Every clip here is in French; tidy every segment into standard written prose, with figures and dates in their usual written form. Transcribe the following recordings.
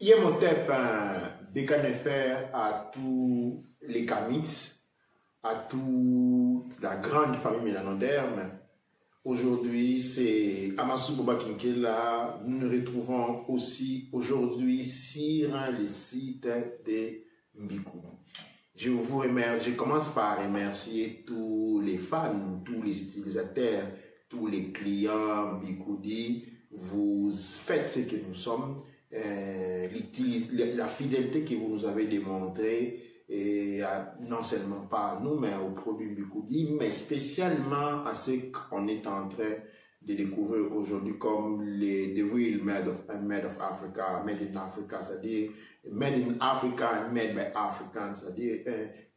Yemotep Bekanefer à tous les Kamits, à toute la grande famille mélanoderme. Aujourd'hui, c'est Amasu Boba Kinkela. Nous nous retrouvons aussi aujourd'hui sur le site de Mbikou. Je commence par remercier tous les fans, tous les utilisateurs, tous les clients Mbikoudi. Vous faites ce que nous sommes. La fidélité que vous nous avez démontrée, et non seulement pas à nous, mais aux produits Mbikoudi, mais spécialement à ce qu'on est en train de découvrir aujourd'hui comme the real made of Africa, made in Africa, c'est-à-dire made in Africa and made by Africans, c'est-à-dire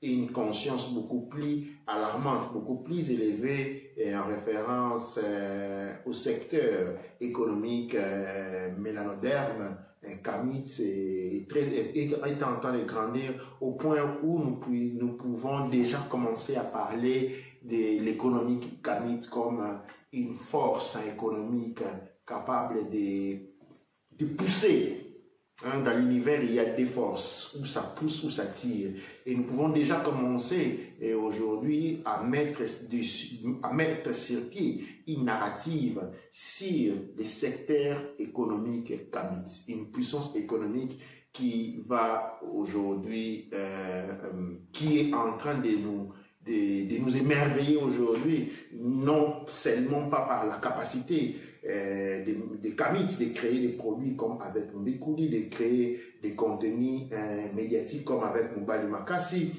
une conscience beaucoup plus alarmante, beaucoup plus élevée en référence au secteur économique mélanoderme. Kamit est en train de grandir au point où nous pouvons déjà commencer à parler de l'économie Kamit comme une force économique capable de pousser. Dans l'univers, il y a des forces où ça pousse, où ça tire. Et nous pouvons déjà commencer aujourd'hui à mettre sur pied une narrative sur les secteurs économiques Kamit. Une puissance économique qui va aujourd'hui, qui est en train de nous émerveiller aujourd'hui, non seulement pas par la capacité des Kamits de créer des produits comme avec Mbikoudi, de créer des contenus médiatiques comme avec Mubali Makassi.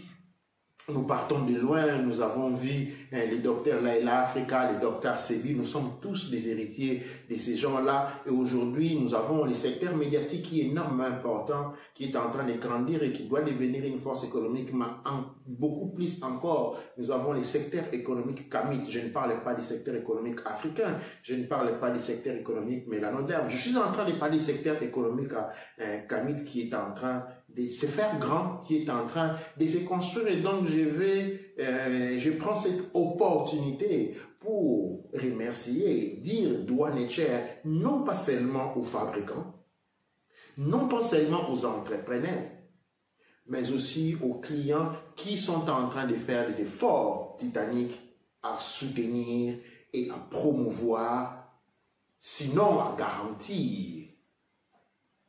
Nous partons de loin, nous avons vu les docteurs Laila Africa, les docteurs Sebi, nous sommes tous des héritiers de ces gens-là. Et aujourd'hui, nous avons le secteur médiatique qui est énormément important, qui est en train de grandir et qui doit devenir une force économique, mais beaucoup plus encore, nous avons les secteurs économiques Kamit. Je ne parle pas du secteur économique africain, je ne parle pas du secteur économique mélanoderme. Je suis en train de parler du secteur économique Kamit qui est en train de se faire grand, qui est en train de se construire. Et donc, je prends cette opportunité pour remercier, dire douane et cher, non pas seulement aux fabricants, non pas seulement aux entrepreneurs, mais aussi aux clients qui sont en train de faire des efforts titaniques à soutenir et à promouvoir, sinon à garantir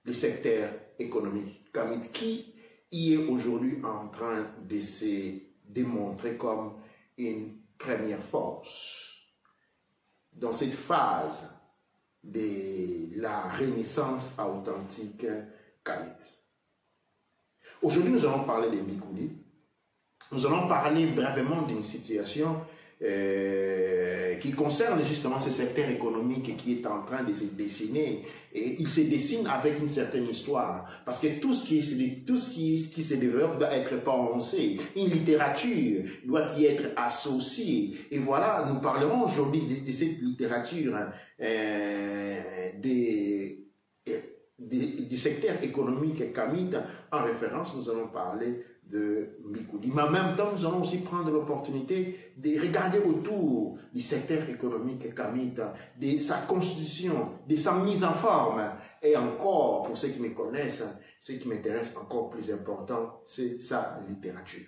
le secteur économique Kamit qui y est aujourd'hui en train de se démontrer comme une première force dans cette phase de la renaissance authentique Kamit. Aujourd'hui, nous allons parler des Mbikoudi. Nous allons parler brièvement d'une situation qui concerne justement ce secteur économique qui est en train de se dessiner. Et il se dessine avec une certaine histoire. Parce que tout ce qui se développe doit être pensé. Une littérature doit y être associée. Et voilà, nous parlerons aujourd'hui de cette littérature du secteur économique Kamit. En référence, nous allons parler de Mbikoudi. Mais en même temps, nous allons aussi prendre l'opportunité de regarder autour du secteur économique Kamit, de sa constitution, de sa mise en forme. Et encore, pour ceux qui me connaissent, ce qui m'intéresse encore plus important, c'est sa littérature.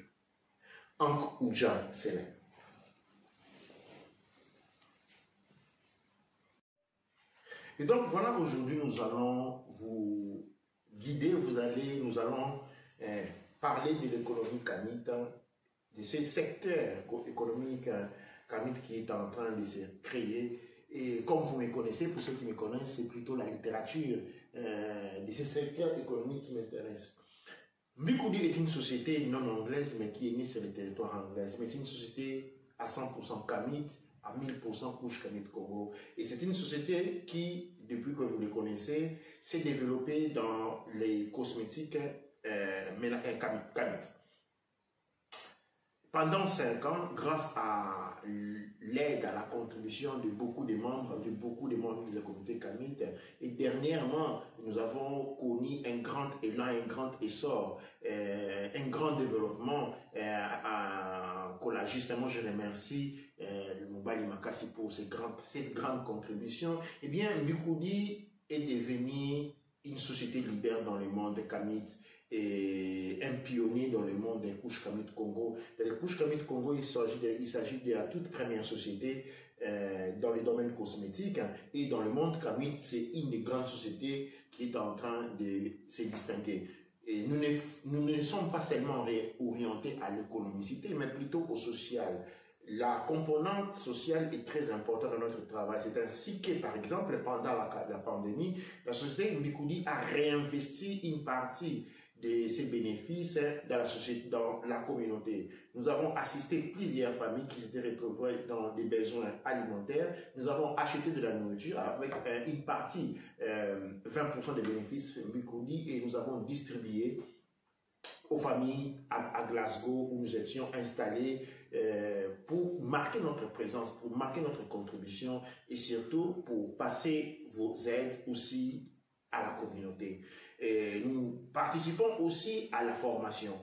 Ankh Oudja Senen. Et donc voilà, aujourd'hui nous allons vous guider, nous allons parler de l'économie Kamit, de ces secteurs économiques Kamit qui est en train de se créer. Et comme vous me connaissez, pour ceux qui me connaissent, c'est plutôt la littérature de ces secteurs économiques qui m'intéresse. Mbikoudi est une société non anglaise, mais qui est née sur le territoire anglais. Mais c'est une société à 100% Kamit, à 1000% couche Kamit Congo. Et c'est une société qui, depuis que vous le connaissez, s'est développée dans les cosmétiques Kamit. Pendant 5 ans, grâce à l'aide, à la contribution de beaucoup de membres de la communauté Kamit, et dernièrement, nous avons connu un grand élan, un grand essor, un grand développement. Justement, je remercie Mubali Makassi pour cette grande contribution. Eh bien, Mbikoudi est devenu une société leader dans le monde Kamit et un pionnier dans le monde des couches Kamit Congo. Dans les couches Kamit Congo, il s'agit de la toute première société dans le domaine cosmétique, et dans le monde Kamit, c'est une des grandes sociétés qui est en train de se distinguer. Et nous ne sommes pas seulement orientés à l'économicité, mais plutôt au social. La composante sociale est très importante dans notre travail. C'est ainsi que, par exemple, pendant la pandémie, la société Mbikoudi a réinvesti une partie de ses bénéfices dans la société, dans la communauté. Nous avons assisté plusieurs familles qui s'étaient retrouvées dans des besoins alimentaires. Nous avons acheté de la nourriture avec une partie, 20% des bénéfices Mbikoudi, et nous avons distribué aux familles à Glasgow où nous étions installés pour marquer notre présence, pour marquer notre contribution et surtout pour passer vos aides aussi à la communauté. Nous participons aussi à la formation.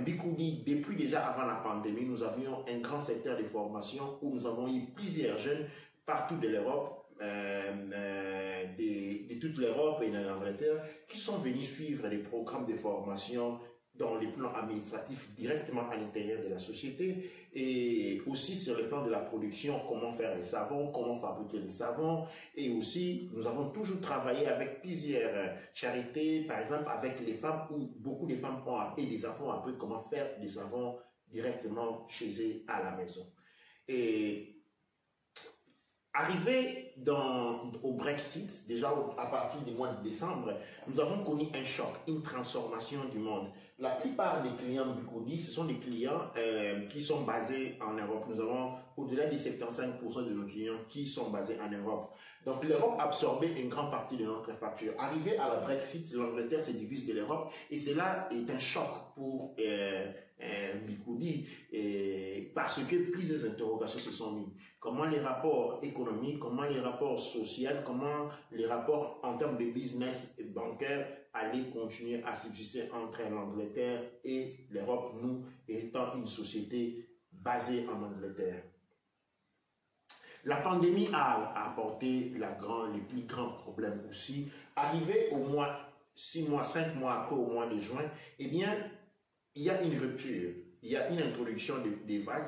Mbikoudi, depuis déjà avant la pandémie, nous avions un grand secteur de formation où nous avons eu plusieurs jeunes partout de l'Europe, de toute l'Europe et de l'Angleterre, qui sont venus suivre des programmes de formation dans les plans administratifs directement à l'intérieur de la société, et aussi sur le plan de la production, comment faire les savons, comment fabriquer les savons. Et aussi, nous avons toujours travaillé avec plusieurs charités, par exemple avec les femmes, où beaucoup de femmes ont appris, des enfants ont appris comment faire des savons directement chez eux à la maison. Et arrivé au Brexit, déjà à partir du mois de décembre, nous avons connu un choc, une transformation du monde. La plupart des clients Mbikoudi, ce sont des clients qui sont basés en Europe. Nous avons au-delà de 75% de nos clients qui sont basés en Europe. Donc l'Europe absorbait une grande partie de notre facture. Arrivé à la Brexit, l'Angleterre se divise de l'Europe, et cela est un choc pour Mbikoudi, parce que plusieurs interrogations se sont mises. Comment les rapports économiques, comment les rapports sociaux, comment les rapports en termes de business et bancaire allaient continuer à subsister entre l'Angleterre et l'Europe, nous étant une société basée en Angleterre. La pandémie a apporté les plus grands problèmes aussi. Arrivé au mois 6 mois, 5 mois après, au mois de juin, eh bien, il y a une rupture, il y a une introduction des VAT,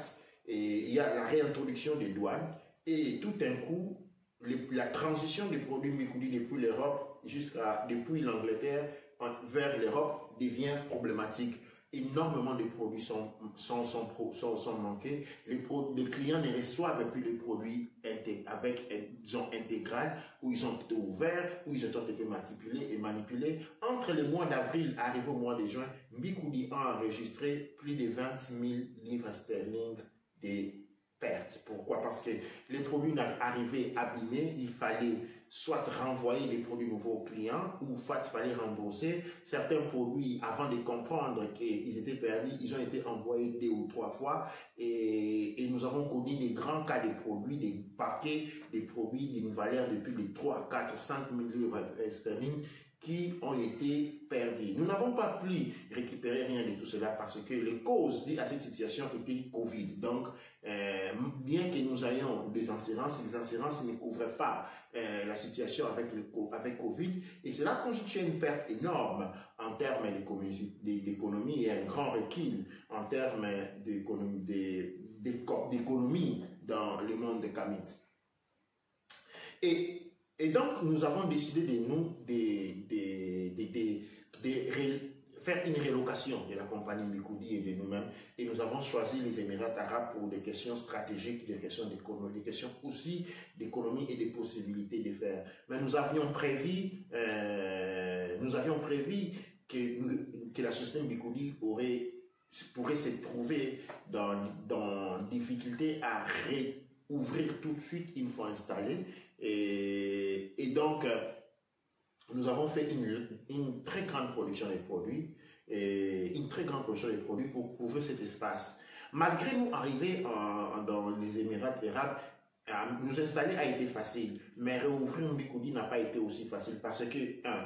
et il y a la réintroduction des douanes, et tout d'un coup, la transition des produits Mbikoudi depuis l'Europe depuis l'Angleterre vers l'Europe devient problématique. Énormément de produits sont manqués. Les clients ne reçoivent plus les produits avec intégral, où ils ont été ouverts, où ils ont été manipulés. Entre le mois d'avril arrivé au mois de juin, Mbikoudi a enregistré plus de 20 000 livres sterling de pertes. Pourquoi? Parce que les produits arrivaient abîmés, il fallait soit renvoyer les produits nouveaux aux clients, ou soit il fallait rembourser. Certains produits, avant de comprendre qu'ils étaient perdus, ils ont été envoyés 2 ou 3 fois, et nous avons connu des grands cas de produits, des paquets de produits d'une valeur de plus de 3, 4, 5 000 livres sterling qui ont été perdus. Nous n'avons pas pu récupérer rien de tout cela parce que les causes à cette situation étaient Covid. Donc, bien que nous ayons des assurances, les assurances ne couvraient pas la situation avec Covid, et cela constitue une perte énorme en termes d'économie et un grand recul en termes d'économie dans le monde de Kamit. Et donc, nous avons décidé de faire une relocation de la compagnie Mbikoudi et de nous-mêmes. Et nous avons choisi les Émirats arabes pour des questions stratégiques, des questions d'économie, des questions aussi d'économie et des possibilités de faire. Mais nous avions prévu que la société Mbikoudi pourrait se trouver dans difficulté à ouvrir tout de suite une fois installé, et donc nous avons fait une très grande production de produits, pour couvrir cet espace. Malgré nous arriver dans les Émirats arabes, nous installer a été facile, mais réouvrir Mbikoudi n'a pas été aussi facile parce que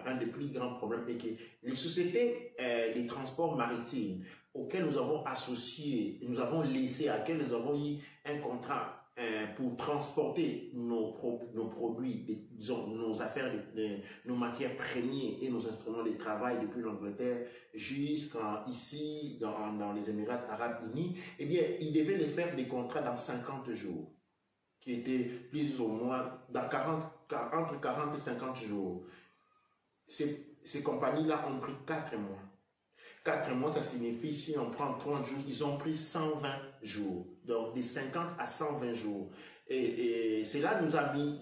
un des plus grands problèmes est que les sociétés des transports maritimes auxquelles nous avons associé, nous avons laissé, à quels nous avons eu un contrat pour transporter nos produits, disons nos affaires, nos matières premières et nos instruments de travail depuis l'Angleterre jusqu'à ici dans les Émirats Arabes Unis, eh bien, ils devaient les faire des contrats dans 50 jours, qui étaient plus ou moins dans entre 40 et 50 jours. Ces compagnies-là ont pris 4 mois. 4 mois, ça signifie, si on prend 30 jours, ils ont pris 120 jours. Donc, des 50 à 120 jours. Et cela nous a mis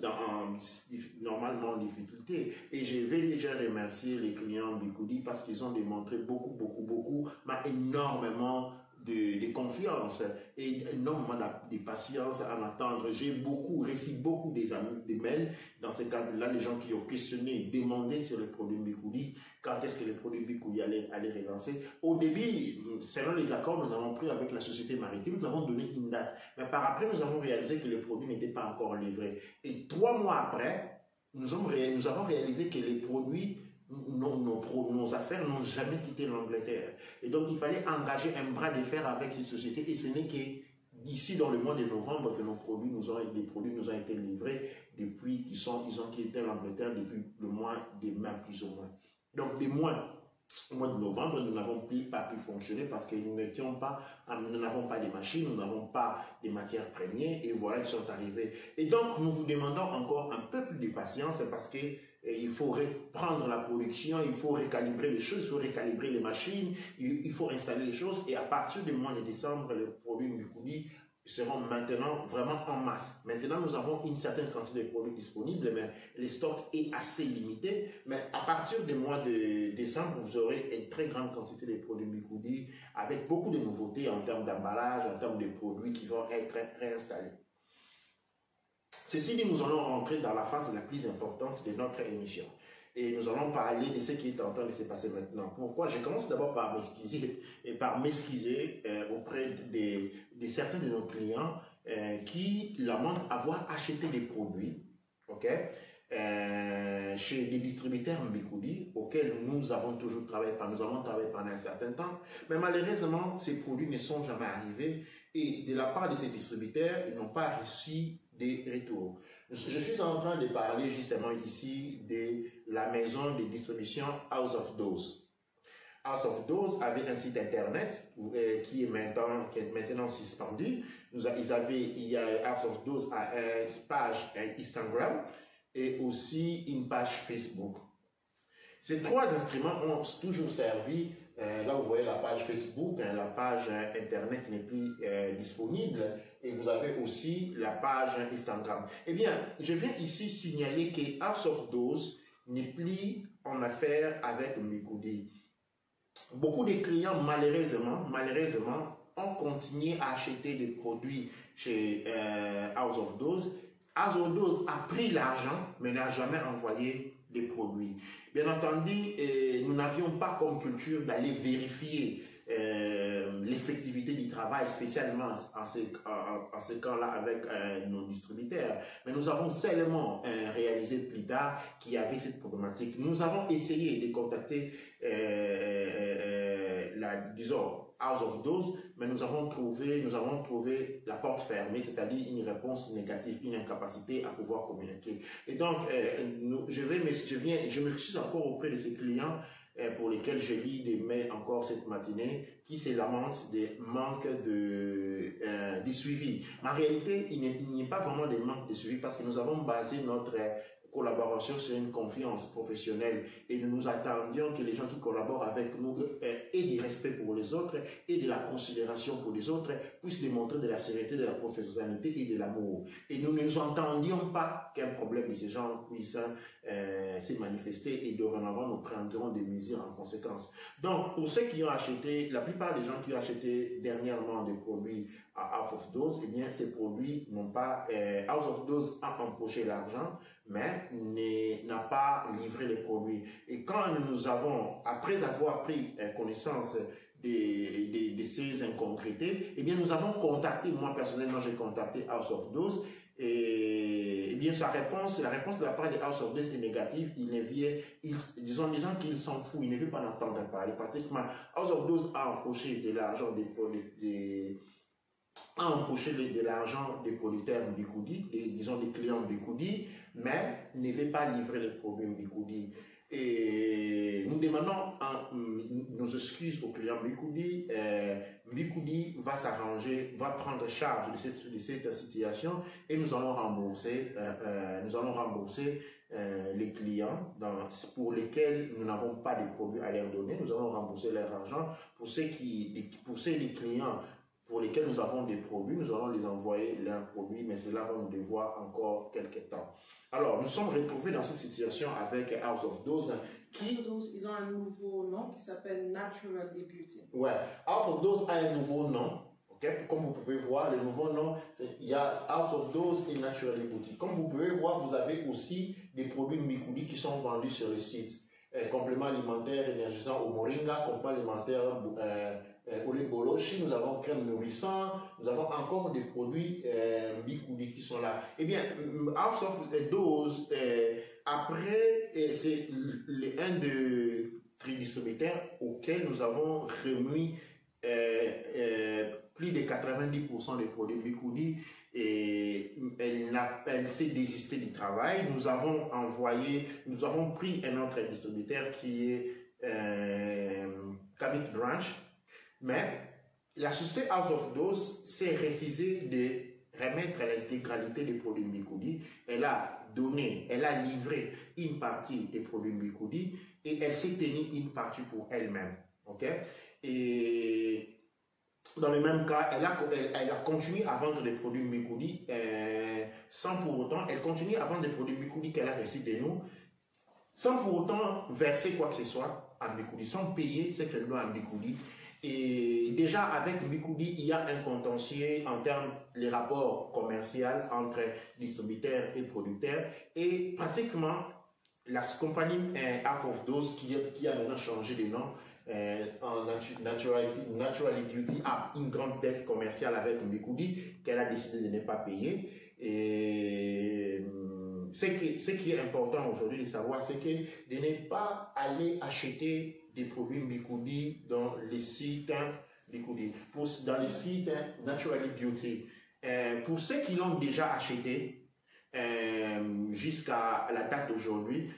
normalement en difficulté. Et je vais déjà remercier les clients Bikoudi parce qu'ils ont démontré beaucoup, mais énormément de confiance et énormément de patience à m'attendre. J'ai reçu beaucoup des mails dans ce cadre-là, les gens qui ont questionné, demandé sur les produits Bikoudi, quand est-ce que les produits Bikoudi allaient relancer. Au début, selon les accords nous avons pris avec la société maritime, nous avons donné une date. Mais par après, nous avons réalisé que les produits n'étaient pas encore livrés. Et 3 mois après, nous avons réalisé que les produits, nos affaires n'ont jamais quitté l'Angleterre. Et donc, il fallait engager un bras de fer avec cette société. Et ce n'est qu'ici, dans le mois de novembre, que les produits nous ont été livrés depuis ils ont quitté l'Angleterre depuis le mois de mai, plus ou moins. Donc, au mois de novembre, nous n'avons pas pu fonctionner parce que nous n'avons pas de machines, nous n'avons pas de matières premières et voilà qu'ils sont arrivés. Et donc, nous vous demandons encore un peu plus de patience parce que il faut reprendre la production, il faut recalibrer les choses, il faut recalibrer les machines, il faut installer les choses et à partir du mois de décembre, les produits Bikoudi seront maintenant vraiment en masse. Maintenant, nous avons une certaine quantité de produits disponibles, mais les stocks est assez limité. Mais à partir du mois de décembre, vous aurez une très grande quantité de produits Bikoudi avec beaucoup de nouveautés en termes d'emballage, en termes de produits qui vont être réinstallés. Ceci dit, nous allons rentrer dans la phase la plus importante de notre émission. Et nous allons parler de ce qui est en train de se passer maintenant. Pourquoi? Je commence d'abord par m'excuser auprès de certains de nos clients qui lamentent avoir acheté des produits, chez des distributeurs Bikoudi auxquels nous avons toujours travaillé, nous avons travaillé pendant un certain temps, mais malheureusement, ces produits ne sont jamais arrivés et de la part de ces distributeurs, ils n'ont pas reçu des retours. Je suis en train de parler justement ici de la maison de distribution House of Dose. House of Dose avait un site internet qui est maintenant suspendu. Il y a House of Dose a une page Instagram et aussi une page Facebook. Ces 3 instruments ont toujours servi. Là, vous voyez la page Facebook, la page Internet n'est plus disponible et vous avez aussi la page Instagram. Eh bien, je viens ici signaler que House of Dose n'est plus en affaire avec Bikoudi. Beaucoup de clients, malheureusement, ont continué à acheter des produits chez House of Dose. House of Dose a pris l'argent, mais n'a jamais envoyé des produits. Bien entendu, nous n'avions pas comme culture d'aller vérifier l'effectivité du travail, spécialement en ce cas-là avec nos distributeurs. Mais nous avons seulement réalisé plus tard qu'il y avait cette problématique. Nous avons essayé de contacter, disons, House of Dose, mais nous avons trouvé la porte fermée, c'est-à-dire une réponse négative, une incapacité à pouvoir communiquer. Et donc, je m'excuse encore auprès de ces clients pour lesquels je lis des mails encore cette matinée, qui se lamentent des manques de suivi. Mais en réalité, il n'y a pas vraiment de manque de suivi parce que nous avons basé notre collaboration sur une confiance professionnelle et nous attendions que les gens qui collaborent avec nous aient du respect pour les autres et de la considération pour les autres, puissent démontrer de la sérénité, de la professionnalité et de l'amour. Et nous ne nous entendions pas qu'un problème de ce genre puisse se manifester et dorénavant nous prendrons des mesures en conséquence. Donc, pour ceux qui ont acheté, la plupart des gens qui ont acheté dernièrement des produits à House of Dose, eh bien, ces produits n'ont pas, House of Dose a empoché l'argent, mais n'a pas livré les produits. Et quand nous avons, après avoir pris connaissance de ces inconcrétés, eh bien, nous avons contacté, moi personnellement, j'ai contacté House of Dose, et bien, la réponse de la part de House of Dose est négative. Disons qu'il s'en fout, il ne veut pas entendre parler. Pratiquement, House of Dose a empoché de l'argent à empocher de l'argent des producteurs Mbikoudi, disons des clients Mbikoudi, mais ne veut pas livrer les produits Mbikoudi. Et nous demandons nos excuses aux clients Mbikoudi. Mbikoudi va s'arranger, va prendre charge de cette situation et nous allons rembourser, les clients pour lesquels nous n'avons pas de produits à leur donner. Nous allons rembourser leur argent. Pour les clients pour lesquels nous avons des produits, nous allons les envoyer leurs produits, mais cela va nous devoir encore quelques temps. Alors, nous sommes retrouvés dans cette situation avec House of Dose. Ils ont un nouveau nom qui s'appelle Naturally Beauty. Ouais, House of Dose a un nouveau nom. Okay? Comme vous pouvez voir, le nouveau nom, il y a House of Dose et Naturally Beauty. Comme vous pouvez voir, vous avez aussi des produits Mbikoudi qui sont vendus sur le site. Compléments alimentaires énergisants au Moringa, compléments alimentaires au lait Bolochi, nous avons crème nourrissant, nous avons encore des produits Mbikoudi qui sont là. Eh bien, House of Dose, après, c'est un des distributeurs auxquels nous avons remis plus de 90% des produits Mbikoudi et elle s'est désistée du travail. Nous avons pris un autre distributeur qui est Kamit Branch, mais la société House of Dose s'est refusée de remettre l'intégralité des produits Mbikoudi. Elle a livré une partie des produits Mbikoudi et elle s'est tenue une partie pour elle-même. Okay? Et dans le même cas, elle a continué à vendre des produits Mbikoudi sans pour autant, elle continue à vendre des produits Mbikoudi qu'elle a reçus de nous, sans pour autant verser quoi que ce soit à Mbikoudi, sans payer ce qu'elle doit à Mbikoudi. Et déjà avec Mbikoudi, il y a un contentieux en termes des rapports commerciaux entre distributeurs et producteurs. Et pratiquement, la compagnie House of Dose, qui a maintenant changé de nom, en Naturally Beauty, a une grande dette commerciale avec Mbikoudi qu'elle a décidé de ne pas payer. Et ce qui est important aujourd'hui de savoir, c'est que de ne pas aller acheter des produits Mbikoudi dans les sites Mbikoudi, dans les sites Naturally Beauty. Pour ceux qui l'ont déjà acheté jusqu'à la date d'aujourd'hui,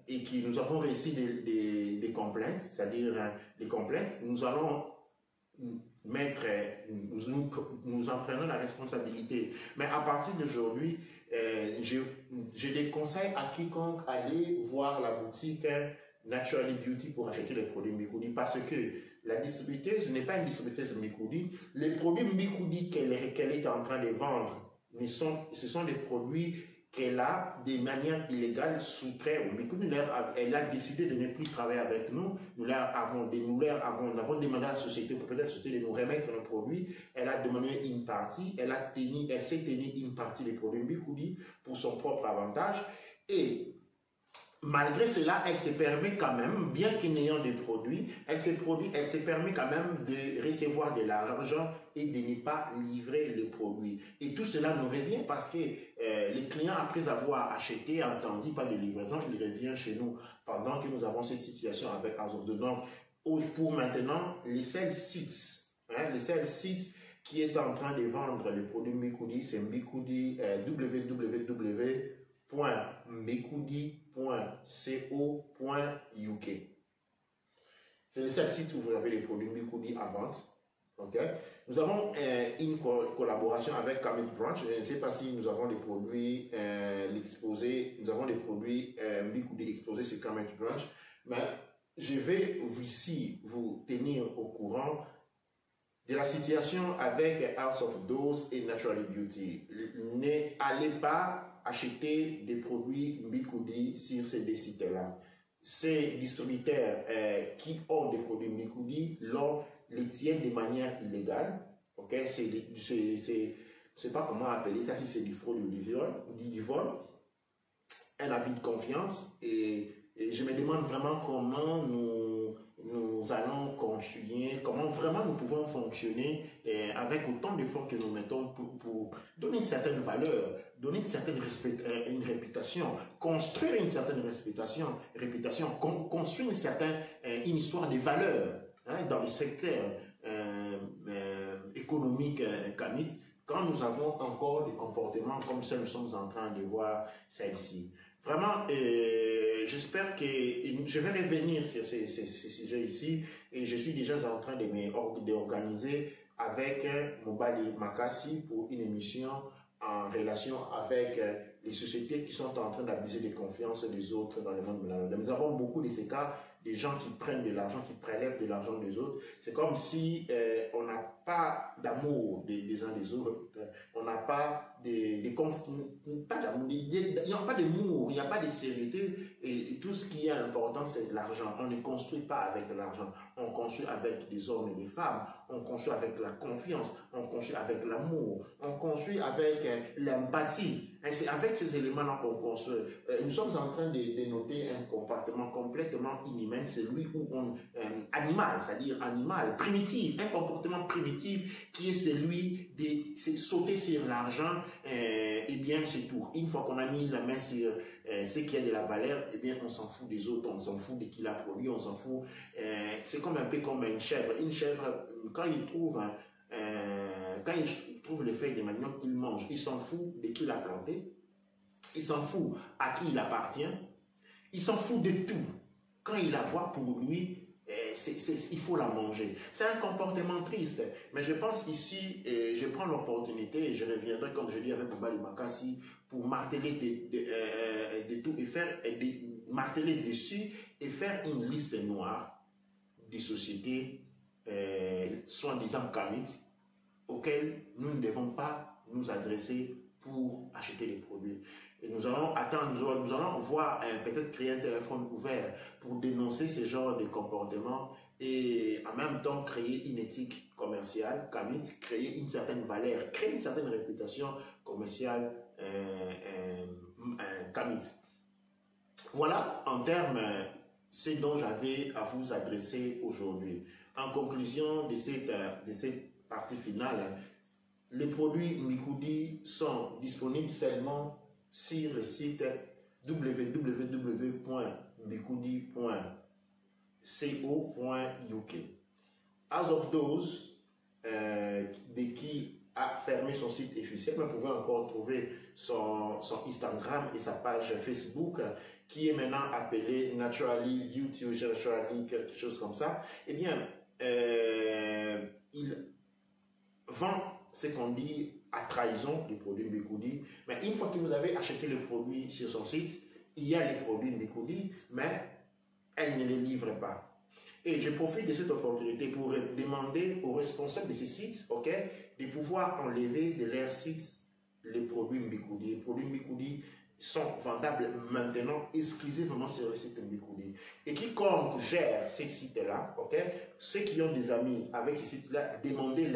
et qui nous avons reçu des complaintes, c'est-à-dire des complaintes, nous allons nous en prenons la responsabilité. Mais à partir d'aujourd'hui, je déconseille à quiconque aller voir la boutique Naturally Beauty pour acheter les produits Mbikoudi, parce que la distributeuse n'est pas une distributeuse Mbikoudi. Les produits Mbikoudi qu'elle est en train de vendre, ce sont des produits qu'elle a de manière illégale soustrait au Mbikoudi. Elle a décidé de ne plus travailler avec nous. Nous avons demandé à la société, peut-être la société, de nous remettre nos produits. Elle a demandé une partie, elle s'est tenue une partie des produits Mbikoudi pour son propre avantage. Et malgré cela, elle se permet quand même, bien qu'ayant des produits, elle se permet quand même de recevoir de l'argent et de ne pas livrer les produits. Et tout cela nous revient parce que les clients, après avoir acheté, entendu pas de livraison, ils reviennent chez nous pendant que nous avons cette situation avec House of Dose. Donc, pour maintenant, les seuls sites qui est en train de vendre les produits Mbikoudi, c'est Mbikoudi, www.mbikoudi.co.uk. C'est le seul site où vous avez les produits Mbikoudi à vente. Okay. Nous avons une collaboration avec Kamit Branch. Je ne sais pas si nous avons des produits exposés. Nous avons des produits Mbikoudi exposés sur Kamit Branch. Mais je vais ici vous tenir au courant de la situation avec House of Dose et Naturally Beauty. N'allez pas acheter des produits Mbikoudi sur ces deux sites-là. Ces distributeurs qui ont des produits Mbikoudi les tiennent de manière illégale. Okay? C'est pas comment appeler ça, si c'est du fraude ou du vol. Un abus de confiance. Et je me demande vraiment comment nous allons continuer, comment vraiment nous pouvons fonctionner avec autant d'efforts que nous mettons pour donner une certaine valeur, donner une certaine une réputation, construire une certaine réputation, construire une histoire de valeur dans le secteur économique Kamit, quand nous avons encore des comportements comme ceux que nous sommes en train de voir celle-ci. Vraiment, j'espère que je vais revenir sur ces sujets ici et je suis déjà en train d'organiser avec Mobali Makassi pour une émission en relation avec les sociétés qui sont en train d'abuser des confiances des autres dans le monde de la Nous avons beaucoup de ces cas, des gens qui prennent de l'argent, qui prélèvent de l'argent des autres. C'est comme si on n'a pas d'amour des uns des autres, on n'a pas il n'y a pas d'amour, il n'y a pas de sérénité, et tout ce qui est important, c'est de l'argent. On ne construit pas avec de l'argent, on construit avec des hommes et des femmes, on construit avec la confiance, on construit avec l'amour, on construit avec l'empathie. C'est avec ces éléments-là qu'on construit. Nous sommes en train de noter un comportement complètement inhumain, celui où animal, c'est-à-dire animal, primitif, un comportement primitif qui est celui de sauter sur l'argent, et bien c'est tout. Une fois qu'on a mis la main sur ce qui a de la valeur, et bien on s'en fout des autres, on s'en fout de qui l'a produit, on s'en fout. C'est comme un peu comme une chèvre. Une chèvre, quand il trouve les feuilles de manioc, il mange. Il s'en fout de qui l'a planté, il s'en fout à qui il appartient, il s'en fout de tout. Quand il la voit, pour lui, il faut la manger. C'est un comportement triste, mais je pense ici, je prends l'opportunité et je reviendrai, comme je dis avec Mobali Makassi, pour marteler de tout et marteler dessus et faire une liste noire des sociétés soi-disant Kamit auxquelles nous ne devons pas nous adresser pour acheter les produits. Et nous allons attendre, nous allons voir, peut-être créer un téléphone ouvert pour dénoncer ce genre de comportement et en même temps créer une éthique commerciale, créer une certaine valeur, créer une certaine réputation commerciale Kamit. Voilà en termes ce dont j'avais à vous adresser aujourd'hui. En conclusion de cette partie finale, les produits Mbikoudi sont disponibles seulement sur le site www.mbikoudi.co.uk. As of those, qui a fermé son site officiel, vous pouvez encore trouver son Instagram et sa page Facebook qui est maintenant appelée Naturally YouTube, Naturally quelque chose comme ça. Eh bien, il vend ce qu'on dit à trahison les produits Mbikoudi, mais une fois que vous avez acheté le produit sur son site, il y a les produits Mbikoudi, mais elle ne les livre pas. Et je profite de cette opportunité pour demander aux responsables de ces sites, de pouvoir enlever de leur site les produits Mbikoudi. Les produits Mbikoudi sont vendables maintenant exclusivement sur le site Mbikoudi. Et quiconque gère ces sites-là, ceux qui ont des amis avec ces sites-là, demandez,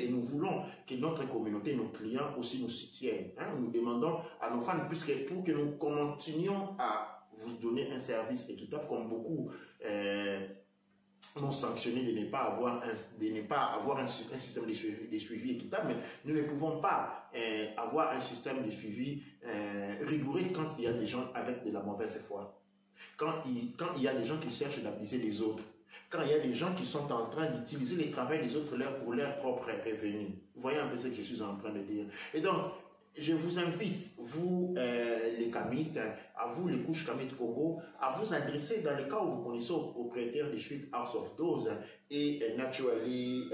et nous voulons que notre communauté, nos clients aussi nous soutiennent. Nous demandons à nos fans, pour que nous continuions à vous donner un service équitable, comme beaucoup m'ont sanctionné de ne pas avoir un système de suivi équitable, mais nous ne pouvons pas avoir un système de suivi rigoureux quand il y a des gens avec de la mauvaise foi, quand il y a des gens qui cherchent d'abuser les autres, quand il y a des gens qui sont en train d'utiliser les travaux des autres pour leur propre revenu. Vous voyez un peu ce que je suis en train de dire. Et donc, je vous invite, vous les Kamit, à vous les couches Kamit Congo, à vous adresser dans le cas où vous connaissez aux propriétaires des chutes House of Those et Naturally,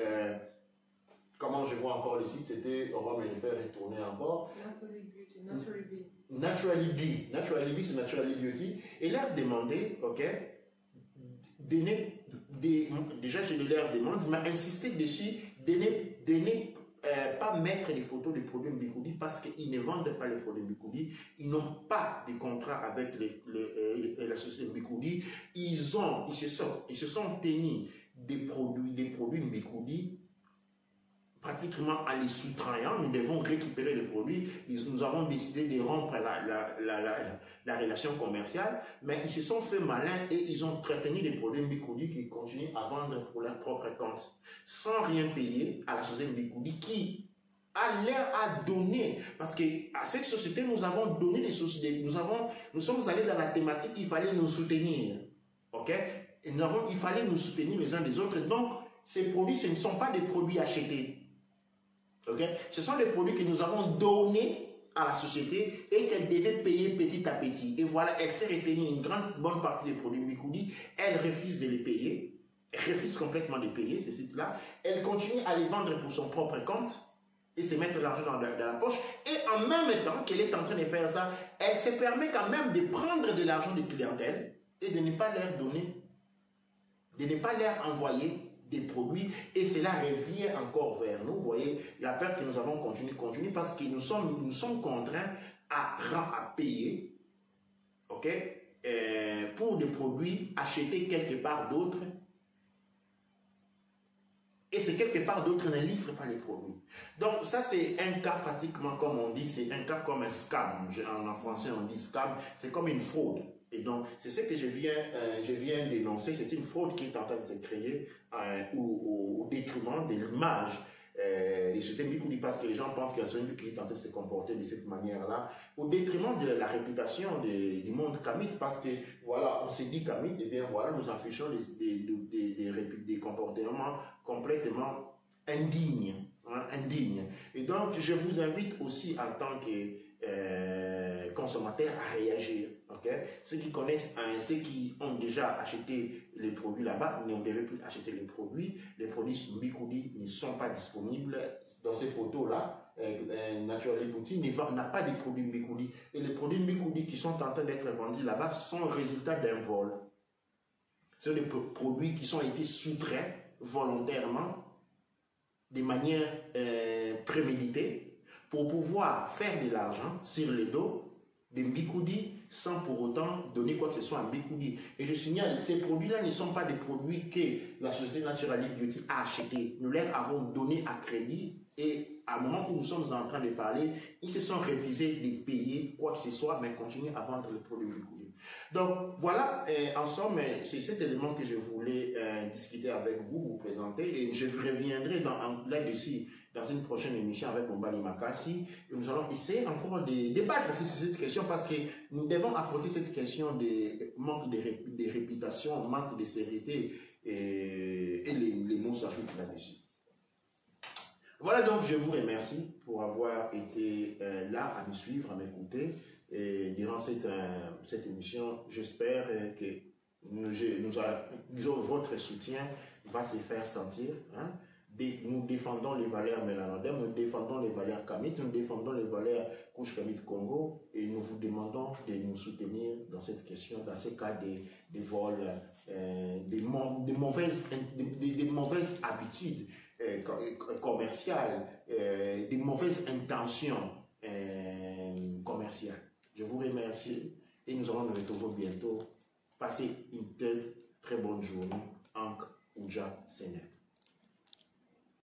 comment je vois encore le site, c'était, on va me le faire retourner encore. Naturally Beauty, Naturally Beauty, c'est Naturally Beauty, et leur demander, déjà je leur demande, mais insister dessus, pas mettre les photos des produits Mbikoudi parce qu'ils ne vendent pas les produits Mbikoudi, ils n'ont pas de contrat avec la société Mbikoudi, ils se sont tenus des produits Mbikoudi pratiquement en les sous-trayant. Nous devons récupérer les produits. Nous avons décidé de rompre la relation commerciale, mais ils se sont fait malins et ils ont entretenu des produits Mbikoudi qui continuent à vendre pour leur propre compte, sans rien payer à la société Mbikoudi qui a l'air à donner, parce que à cette société nous avons donné des sociétés, nous sommes allés dans la thématique, il fallait nous soutenir, il fallait nous soutenir les uns des autres. Donc ces produits, ce ne sont pas des produits achetés. Okay? Ce sont des produits que nous avons donnés à la société et qu'elle devait payer petit à petit. Et voilà, elle s'est retenue une bonne partie des produits Mbikoudi. Elle refuse de les payer. Elle refuse complètement de payer ces sites-là. Elle continue à les vendre pour son propre compte et se mettre l'argent dans la poche. Et en même temps qu'elle est en train de faire ça, elle se permet quand même de prendre de l'argent des clientèles et de ne pas leur donner, de ne pas leur envoyer des produits, et cela revient encore vers nous. Vous voyez, la perte que nous avons continue parce que nous sommes contraints à payer, ok, pour des produits achetés quelque part d'autre, et c'est quelque part d'autre ne livrent pas les produits. Donc ça c'est un cas pratiquement comme on dit, c'est un cas comme un scam. En français on dit scam, c'est comme une fraude. Et donc, c'est ce que je viens d'énoncer, c'est une fraude qui est en train de se créer au détriment de l'image des sociétés Mbikoudi, parce que les gens pensent qu'il y a une qui est en train de se comporter de cette manière-là, au détriment de la réputation du monde kamite, parce que, voilà, on s'est dit kamite, et bien voilà, nous affichons des comportements complètement indignes. Indignes. Et donc, je vous invite aussi en tant que consommateur à réagir. Okay? Ceux qui connaissent, ceux qui ont déjà acheté les produits là-bas, ne devez plus acheter les produits. Les produits Mbikoudi ne sont pas disponibles. Dans ces photos-là, Natural Boutique n'a pas de produits Mbikoudi. Et les produits Mbikoudi qui sont en train d'être vendus là-bas sont le résultat d'un vol. Ce sont des produits qui ont été sous-traits volontairement, de manière préméditée, pour pouvoir faire de l'argent sur le dos des Mbikoudi sans pour autant donner quoi que ce soit à Mbikoudi. Et je signale, ces produits-là ne sont pas des produits que la société Natural Beauty a achetés. Nous leur avons donné à crédit et à un moment où nous sommes en train de parler, ils se sont refusés de payer quoi que ce soit, mais continuent à vendre les produits Mbikoudi. Donc voilà, en somme, c'est cet élément que je voulais discuter avec vous, vous présenter, et je reviendrai là-dessus dans une prochaine émission avec Mbali Makassi, et nous allons essayer encore de débattre sur cette question, parce que nous devons affronter cette question de manque de réputation, manque de sérénité, et les mots s'ajoutent là-dessus. Voilà, donc je vous remercie pour avoir été là à me suivre, à m'écouter, et durant cette émission. J'espère que votre soutien va se faire sentir. Hein? Nous défendons les valeurs mélanodèmes, nous défendons les valeurs kamites, nous défendons les valeurs couche kamite Congo, et nous vous demandons de nous soutenir dans cette question, dans ces cas de vols, des mauvaises habitudes commerciales, des mauvaises intentions commerciales. Je vous remercie et nous allons nous retrouver bientôt. Passez une très bonne journée. Ankh Oudja Sénène.